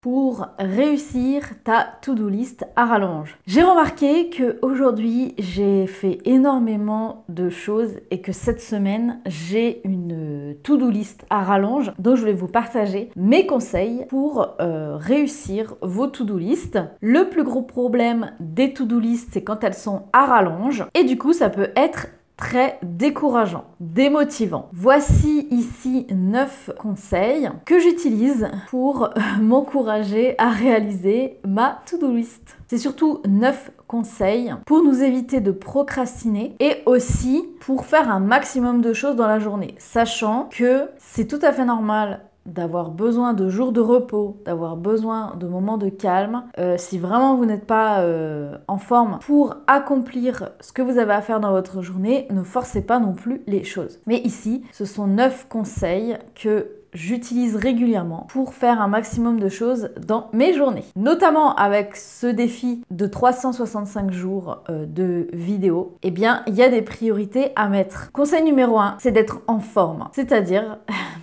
pour réussir ta to-do list à rallonge. J'ai remarqué que aujourd'hui j'ai fait énormément de choses et que cette semaine j'ai une to-do list à rallonge, donc je voulais vous partager mes conseils pour réussir vos to-do list. Le plus gros problème des to-do list, c'est quand elles sont à rallonge et du coup ça peut être très décourageant, démotivant. Voici ici 9 conseils que j'utilise pour m'encourager à réaliser ma to-do list. C'est surtout 9 conseils pour nous éviter de procrastiner et aussi pour faire un maximum de choses dans la journée, sachant que c'est tout à fait normal d'avoir besoin de jours de repos, d'avoir besoin de moments de calme. Si vraiment vous n'êtes pas en forme pour accomplir ce que vous avez à faire dans votre journée, ne forcez pas non plus les choses. Mais ici, ce sont 9 conseils que j'utilise régulièrement pour faire un maximum de choses dans mes journées. Notamment avec ce défi de 365 jours de vidéo, eh bien, il y a des priorités à mettre. Conseil numéro 1, c'est d'être en forme. C'est-à-dire,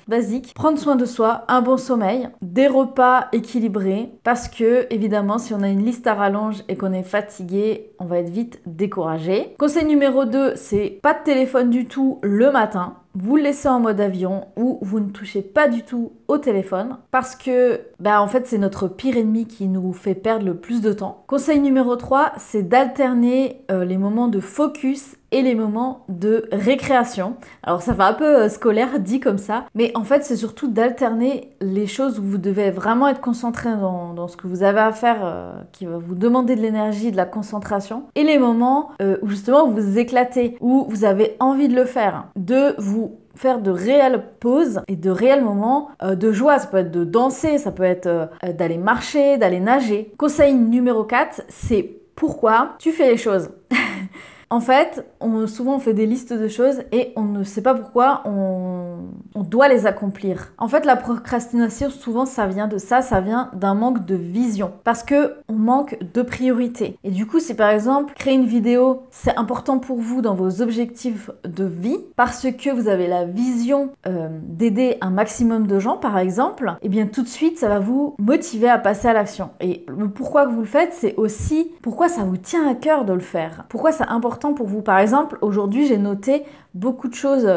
basique, prendre soin de soi, un bon sommeil, des repas équilibrés, parce que, évidemment, si on a une liste à rallonge et qu'on est fatigué, on va être vite découragé. Conseil numéro 2, c'est pas de téléphone du tout le matin. Vous le laissez en mode avion ou vous ne touchez pas du tout au téléphone parce que en fait c'est notre pire ennemi qui nous fait perdre le plus de temps. Conseil numéro 3, c'est d'alterner les moments de focus et les moments de récréation. Alors ça fait un peu scolaire dit comme ça, mais en fait c'est surtout d'alterner les choses où vous devez vraiment être concentré dans ce que vous avez à faire qui va vous demander de l'énergie, de la concentration, et les moments où justement vous vous éclatez, où vous avez envie de le faire, de vous faire de réelles pauses et de réels moments de joie. Ça peut être de danser, ça peut être d'aller marcher, d'aller nager. Conseil numéro 4, c'est pourquoi tu fais les choses. En fait, souvent on fait des listes de choses et on ne sait pas pourquoi on doit les accomplir. En fait, la procrastination, souvent ça vient de ça vient d'un manque de vision. Parce que on manque de priorité. Et du coup, si par exemple, créer une vidéo, c'est important pour vous dans vos objectifs de vie, parce que vous avez la vision d'aider un maximum de gens, par exemple, et bien tout de suite, ça va vous motiver à passer à l'action. Et le pourquoi que vous le faites, c'est aussi pourquoi ça vous tient à cœur de le faire. Pourquoi c'est important pour vous. Par exemple, aujourd'hui, j'ai noté beaucoup de choses.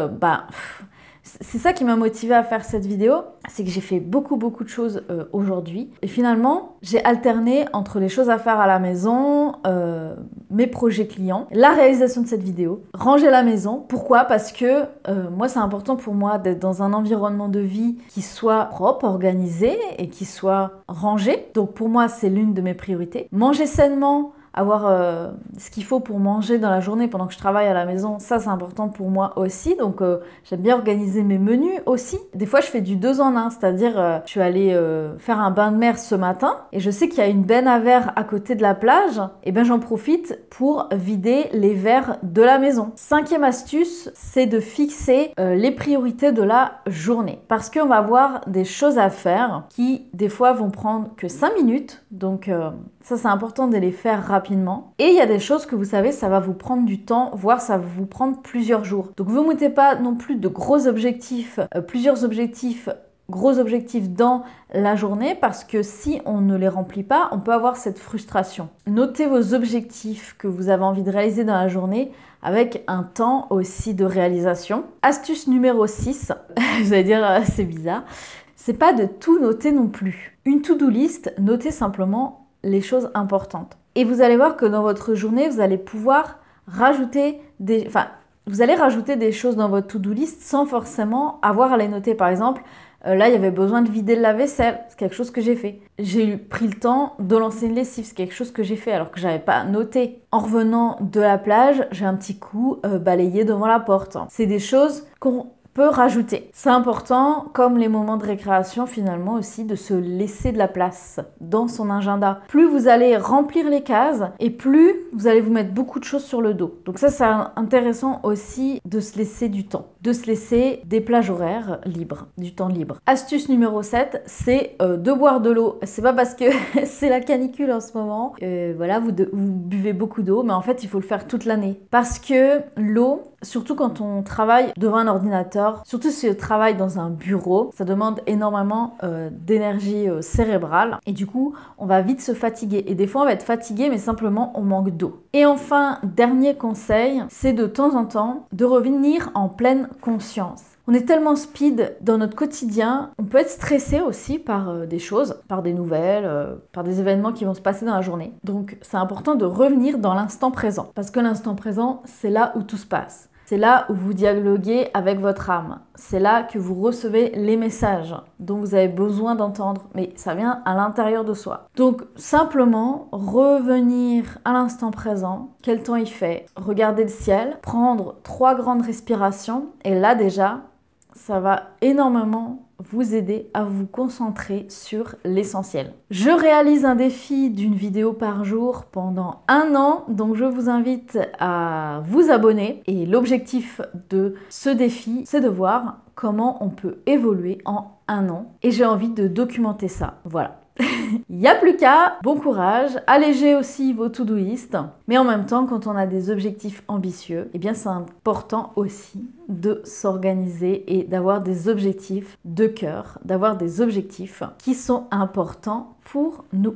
C'est ça qui m'a motivée à faire cette vidéo, c'est que j'ai fait beaucoup de choses aujourd'hui. Et finalement, j'ai alterné entre les choses à faire à la maison, mes projets clients, la réalisation de cette vidéo, ranger la maison. Pourquoi ? Parce que moi, c'est important pour moi d'être dans un environnement de vie qui soit propre, organisé et qui soit rangé. Donc pour moi, c'est l'une de mes priorités. Manger sainement, avoir ce qu'il faut pour manger dans la journée pendant que je travaille à la maison, ça c'est important pour moi aussi. Donc j'aime bien organiser mes menus aussi. Des fois je fais du 2 en 1, c'est-à-dire je suis allée faire un bain de mer ce matin et je sais qu'il y a une benne à verre à côté de la plage, et bien j'en profite pour vider les verres de la maison. 5e astuce, c'est de fixer les priorités de la journée. Parce qu'on va avoir des choses à faire qui des fois vont prendre que 5 minutes, donc ça c'est important de les faire rapidement. Et il y a des choses que vous savez, ça va vous prendre du temps, voire ça va vous prendre plusieurs jours. Donc vous ne mettez pas non plus de gros objectifs, gros objectifs dans la journée, parce que si on ne les remplit pas, on peut avoir cette frustration. Notez vos objectifs que vous avez envie de réaliser dans la journée avec un temps aussi de réalisation. Astuce numéro 6, vous allez dire c'est bizarre, c'est pas de tout noter non plus. Une to-do list, notez simplement les choses importantes. Et vous allez voir que dans votre journée, vous allez pouvoir rajouter vous allez rajouter des choses dans votre to-do list sans forcément avoir à les noter. Par exemple, là, il y avait besoin de vider le lave-vaisselle. C'est quelque chose que j'ai fait. J'ai pris le temps de lancer une lessive. C'est quelque chose que j'ai fait alors que j'avais pas noté. En revenant de la plage, j'ai un petit coup balayé devant la porte. C'est des choses qu'on peut rajouter. C'est important, comme les moments de récréation finalement aussi, de se laisser de la place dans son agenda. Plus vous allez remplir les cases et plus vous allez vous mettre beaucoup de choses sur le dos. Donc ça, c'est intéressant aussi de se laisser du temps, de se laisser des plages horaires libres, du temps libre. Astuce numéro 7, c'est de boire de l'eau. C'est pas parce que c'est la canicule en ce moment, voilà, vous buvez beaucoup d'eau, mais en fait, il faut le faire toute l'année. Parce que l'eau, surtout quand on travaille devant un ordinateur, heures. Surtout si je travaille dans un bureau, ça demande énormément d'énergie cérébrale. Et du coup, on va vite se fatiguer. Et des fois, on va être fatigué, mais simplement, on manque d'eau. Et enfin, dernier conseil, c'est de temps en temps de revenir en pleine conscience. On est tellement speed dans notre quotidien, on peut être stressé aussi par des choses, par des nouvelles, par des événements qui vont se passer dans la journée. Donc c'est important de revenir dans l'instant présent. Parce que l'instant présent, c'est là où tout se passe. C'est là où vous dialoguez avec votre âme. C'est là que vous recevez les messages dont vous avez besoin d'entendre. Mais ça vient à l'intérieur de soi. Donc simplement revenir à l'instant présent. Quel temps il fait? Regarder le ciel. Prendre 3 grandes respirations. Et là déjà, ça va énormément vous aider à vous concentrer sur l'essentiel. Je réalise un défi d'une vidéo par jour pendant 1 an, donc je vous invite à vous abonner. Et l'objectif de ce défi, c'est de voir comment on peut évoluer en 1 an. Et j'ai envie de documenter ça. Voilà. Il n'y a plus qu'à, bon courage, allégez aussi vos to-do list. Mais en même temps, quand on a des objectifs ambitieux, eh bien c'est important aussi de s'organiser et d'avoir des objectifs de cœur, d'avoir des objectifs qui sont importants pour nous.